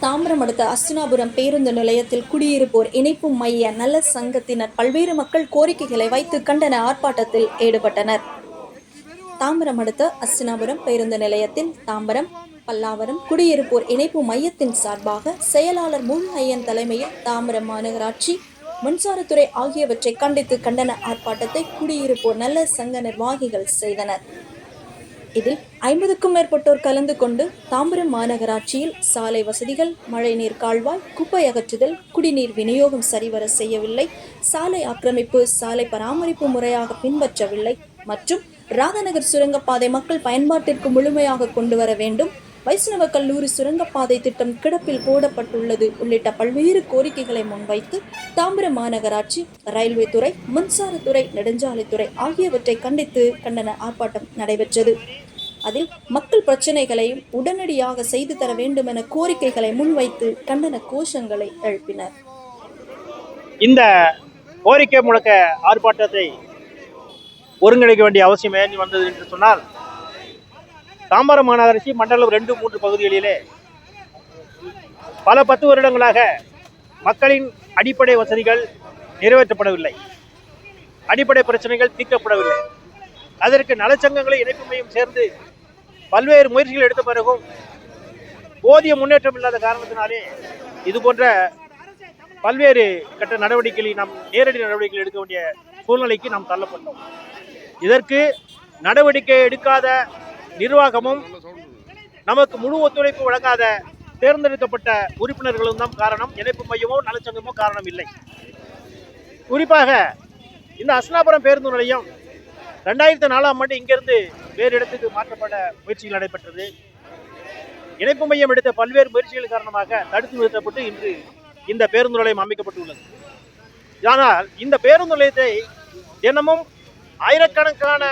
தாம்பரம் அடுத்த அஸ்தினாபுரம் பேருந்து நிலையத்தில் குடியிருப்போர் இணைப்பு மைய நல சங்கத்தினர் பல்வேறு மக்கள் கோரிக்கைகளை வைத்து கண்டன ஆர்ப்பாட்டத்தில் ஈடுபட்டனர். தாம்பரம் அடுத்த அஸ்தினாபுரம் பேருந்து நிலையத்தில் தாம்பரம், பல்லாவரம் குடியிருப்போர் இணைப்பு மையத்தின் சார்பாக செயலாளர் முருகையன் தலைமையில் தாம்பரம் மாநகராட்சி, மின்சாரத்துறை ஆகியவற்றை கண்டித்து கண்டன ஆர்ப்பாட்டத்தை குடியிருப்போர் நல சங்க நிர்வாகிகள் செய்தனர். இதில் 50க்கும் மேற்பட்டோர் கலந்து கொண்டு தாம்பரம் மாநகராட்சியில் சாலை வசதிகள், மழைநீர் கால்வாய், குப்பை அகற்றுதல், குடிநீர் விநியோகம் சரிவர செய்யவில்லை, சாலை ஆக்கிரமிப்பு, சாலை பராமரிப்பு முறையாக பின்பற்றவில்லை மற்றும் ராதாநகர் சுரங்கப்பாதை மக்கள் பயன்பாட்டிற்கு முழுமையாக கொண்டு வர வேண்டும், வைஷ்ணவ கல்லூரி சுரங்கப்பாதை திட்டம் கிடப்பில் போடப்பட்டுள்ளது உள்ளிட்ட பல்வேறு கோரிக்கைகளை முன்வைத்து தாம்பரம் மாநகராட்சி, ரயில்வே துறை, மின்சாரத்துறை, நெடுஞ்சாலைத்துறை ஆகியவற்றை கண்டித்து கண்டன ஆர்ப்பாட்டம் நடைபெற்றது. அதில் மக்கள் பிரச்சனைகளையும் உடனடியாக செய்து தர வேண்டும் என கோரிக்கைகளை முன்வைத்து கண்டன கோஷங்களை எழுப்பினர். இந்த கோரிக்கை முழக்க ஆர்ப்பாட்டத்தை ஒருங்கிணைக்க வேண்டிய அவசியம் ஏன் வந்தது என்று சொன்னால், தாம்பரம் மாநகராட்சி மண்டலம் 2, 3 பகுதிகளிலே பல 10 வருடங்களாக மக்களின் அடிப்படை வசதிகள் நிறைவேற்றப்படவில்லை, அடிப்படை பிரச்சனைகள் தீர்க்கப்படவில்லை. அதற்கு நலச்சங்கங்களை இணைப்பு மையம் சேர்ந்து பல்வேறு முயற்சிகள் எடுத்த பிறகும் போதிய முன்னேற்றம் இல்லாத காரணத்தினாலே இது போன்ற பல்வேறு கட்ட நடவடிக்கைகளை நாம் நேரடி நடவடிக்கைகள் எடுக்க வேண்டிய சூழ்நிலைக்கு நாம் தள்ளப்பட்டோம். இதற்கு நடவடிக்கை எடுக்காத நிர்வாகமும் நமக்கு முழு ஒத்துழைப்பு வழங்காத தேர்ந்தெடுக்கப்பட்ட உறுப்பினர்களும் தான் காரணம். இணைப்பு மையமோ நலச்சங்கமோ காரணம் இல்லை. குறிப்பாக இந்த அஸ்தினாபுரம் பேருந்து நிலையம் 2004ஆம் ஆண்டு இங்கிருந்து வேறு இடத்துக்கு மாற்றப்பட முயற்சிகள் நடைபெற்றது. இணைப்பு மையம் எடுத்த பல்வேறு முயற்சிகள் காரணமாக தடுத்து நிறுத்தப்பட்டு இன்று இந்த பேருந்து நிலையம் அமைக்கப்பட்டுள்ளது. ஆனால் இந்த பேருந்து நிலையத்தை தினமும் ஆயிரக்கணக்கான